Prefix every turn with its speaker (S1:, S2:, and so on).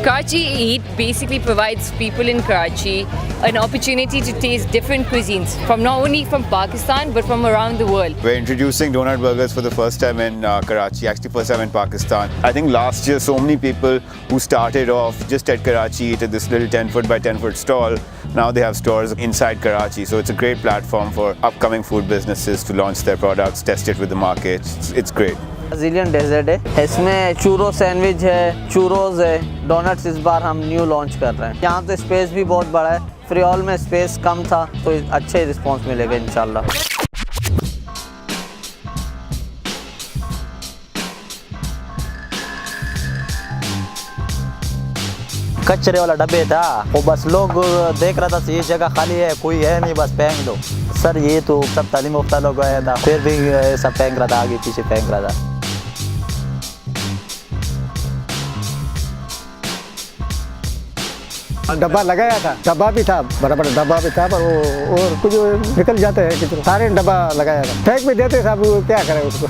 S1: Karachi Eat basically provides people in Karachi an opportunity to taste different cuisines from not only from Pakistan but from around the world.
S2: We're introducing donut burgers for the first time in Karachi, actually first time in Pakistan. I think last year so many people who started off just at Karachi Eat at this little 10-foot by 10-foot stall, now they have stores inside Karachi. So it's a great platform for upcoming food businesses to launch their products, test it with the market. It's great.
S3: Brazilian dessert है, इसमें चूरो sandwich है, चूरोज है, donuts इस बार हम new launch कर रहे हैं। यहाँ तो स्पेस भी बहुत बड़ा है, फ्रीऑल में स्पेस कम था तो अच्छे रिस्पांस मिलेगा इंशाल्लाह।
S4: कचरे वाला डब्बे था वो बस लोग देख रहा था ये जगह खाली है कोई है नहीं बस फेंक दो। सर ये तो सब तालीम याफ्ता लोग आया था फिर भी सब फेंक रहा था आगे पीछे फेंक रहा था।
S5: डब्बा लगाया था, डब्बा भी था, बड़ा बड़ा डब्बा भी था, पर वो और कुछ निकल जाते हैं, सारे डब्बा लगाया था, फेंक भी देते साहब, क्या करें उसको।